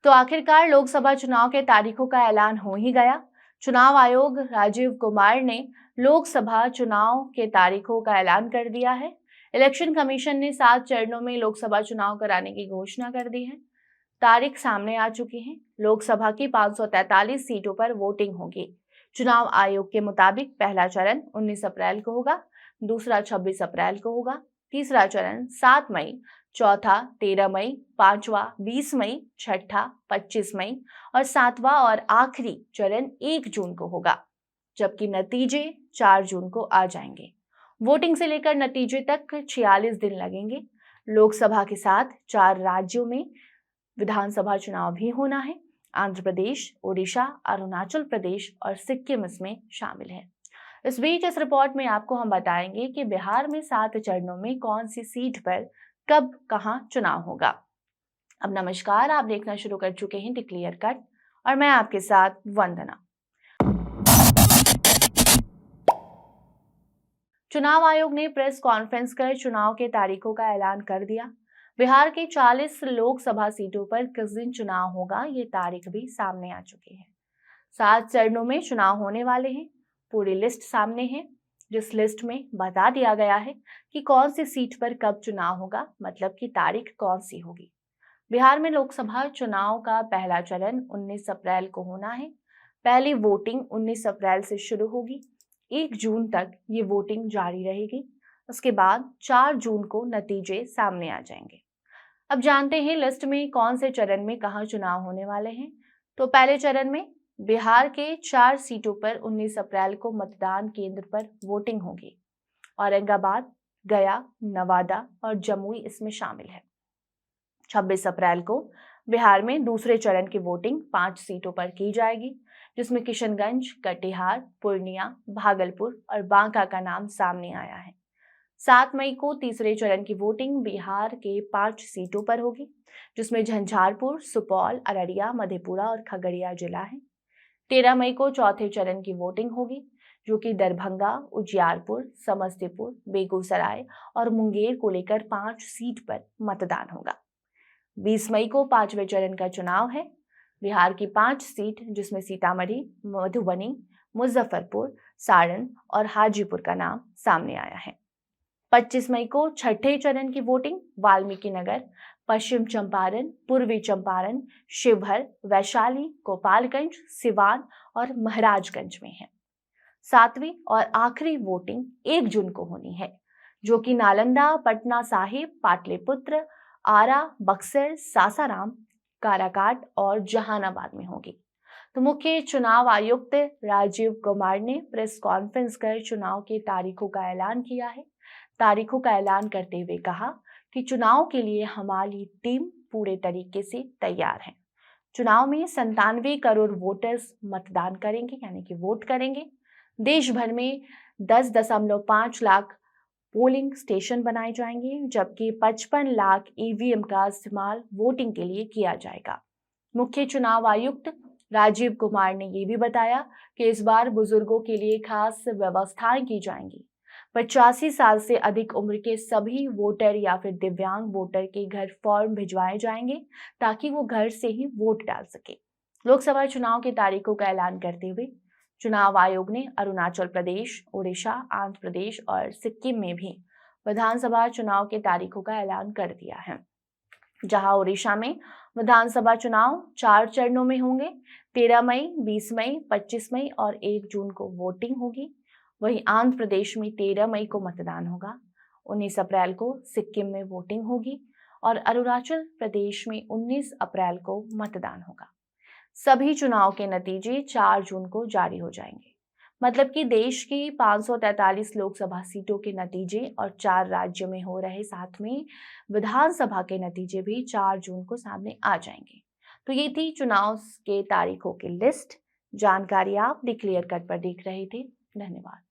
तो आखिरकार लोकसभा चुनाव के तारीखों का ऐलान हो ही गया। चुनाव आयोग राजीव कुमार ने लोकसभा चुनाव के तारीखों का ऐलान कर दिया है। इलेक्शन कमीशन ने 7 चरणों में लोकसभा चुनाव कराने की घोषणा कर दी है। तारीख सामने आ चुकी है। लोकसभा की 543 सीटों पर वोटिंग होगी। चुनाव आयोग के मुताबिक पहला चरण 19 अप्रैल को होगा, दूसरा 26 अप्रैल को होगा, तीसरा चरण 7 मई, चौथा 13 मई, पांचवा 20 मई, छठा 25 मई और सातवां और आखिरी चरण 1 जून को होगा, जबकि नतीजे 4 जून को आ जाएंगे। वोटिंग से लेकर नतीजे तक 46 दिन लगेंगे। लोकसभा के साथ 4 राज्यों में विधानसभा चुनाव भी होना है। आंध्र प्रदेश, ओडिशा, अरुणाचल प्रदेश और सिक्किम इसमें शामिल है। इस बीच इस रिपोर्ट में आपको हम बताएंगे कि बिहार में 7 चरणों में कौन सी सीट पर कब कहां चुनाव होगा। अब नमस्कार, आप देखना शुरू कर चुके हैं द क्लियर कट और मैं आपके साथ वंदना। चुनाव आयोग ने प्रेस कॉन्फ्रेंस कर चुनाव के तारीखों का ऐलान कर दिया। बिहार के 40 लोकसभा सीटों पर किस दिन चुनाव होगा, ये तारीख भी सामने आ चुकी है। 7 चरणों में चुनाव होने वाले हैं। पूरी लिस्ट सामने है, जिस लिस्ट में बता दिया गया है कि कौन सी सीट पर कब चुनाव होगा, मतलब की तारीख कौन सी होगी। बिहार में लोकसभा चुनाव का पहला चरण 19 अप्रैल को होना है। पहली वोटिंग 19 अप्रैल से शुरू होगी। 1 जून तक ये वोटिंग जारी रहेगी। उसके बाद 4 जून को नतीजे सामने आ जाएंगे। अब जानते हैं लिस्ट में कौन से चरण में कहां चुनाव होने वाले हैं। तो पहले चरण में बिहार के 4 सीटों पर 19 अप्रैल को मतदान केंद्र पर वोटिंग होगी। औरंगाबाद, गया, नवादा और जमुई इसमें शामिल है। 26 अप्रैल को बिहार में दूसरे चरण की वोटिंग 5 सीटों पर की जाएगी, जिसमें किशनगंज, कटिहार, पूर्णिया, भागलपुर और बांका का नाम सामने आया है। 7 मई को तीसरे चरण की वोटिंग बिहार के 5 सीटों पर होगी, जिसमें झंझारपुर, सुपौल, अररिया, मधेपुरा और खगड़िया जिला है। 13 मई को चौथे चरण की वोटिंग होगी, जो कि दरभंगा, उजियारपुर, समस्तीपुर, बेगूसराय और मुंगेर को लेकर 5 सीट पर मतदान होगा। 20 मई को 5वें चरण का चुनाव है। बिहार की 5 सीट, जिसमें सीतामढ़ी, मधुबनी, मुजफ्फरपुर, सारण और हाजीपुर का नाम सामने आया है। 25 मई को छठे चरण की वोटिंग वाल्मीकि नगर, पश्चिम चंपारण, पूर्वी चंपारण, शिवहर, वैशाली, गोपालगंज, सिवान और महाराजगंज में है। 7वीं और आखिरी वोटिंग 1 जून को होनी है, जो कि नालंदा, पटना साहिब, पाटलिपुत्र, आरा, बक्सर, सासाराम, काराकाट और जहानाबाद में होगी। तो मुख्य चुनाव आयुक्त राजीव कुमार ने प्रेस कॉन्फ्रेंस कर चुनाव के तारीखों का ऐलान किया है। तारीखों का ऐलान करते हुए कहा कि चुनाव के लिए हमारी टीम पूरे तरीके से तैयार है। चुनाव में 97 करोड़ वोटर्स मतदान करेंगे, यानी कि वोट करेंगे। देश भर में 10.5 लाख पोलिंग स्टेशन बनाए जाएंगे, जबकि 55 लाख ईवीएम का इस्तेमाल वोटिंग के लिए किया जाएगा। मुख्य चुनाव आयुक्त राजीव कुमार ने ये भी बताया कि इस बार बुजुर्गों के लिए खास व्यवस्थाएं की जाएंगी। 85 साल से अधिक उम्र के सभी वोटर या फिर दिव्यांग वोटर के घर फॉर्म भिजवाए जाएंगे, ताकि वो घर से ही वोट डाल सके। लोकसभा चुनाव की तारीखों का ऐलान करते हुए चुनाव आयोग ने अरुणाचल प्रदेश, ओडिशा, आंध्र प्रदेश और सिक्किम में भी विधानसभा चुनाव के तारीखों का ऐलान कर दिया है। जहां ओडिशा में विधानसभा चुनाव 4 चरणों में होंगे। 13 मई, 20 मई, 25 मई और 1 जून को वोटिंग होगी। वहीं आंध्र प्रदेश में 13 मई को मतदान होगा। 19 अप्रैल को सिक्किम में वोटिंग होगी और अरुणाचल प्रदेश में 19 अप्रैल को मतदान होगा। सभी चुनाव के नतीजे 4 जून को जारी हो जाएंगे। मतलब कि देश की 543 लोकसभा सीटों के नतीजे और 4 राज्यों में हो रहे 7वें विधानसभा के नतीजे भी 4 जून को सामने आ जाएंगे। तो ये थी चुनाव के तारीखों की लिस्ट। जानकारी आप द क्लियर कट पर देख रहे थे। धन्यवाद।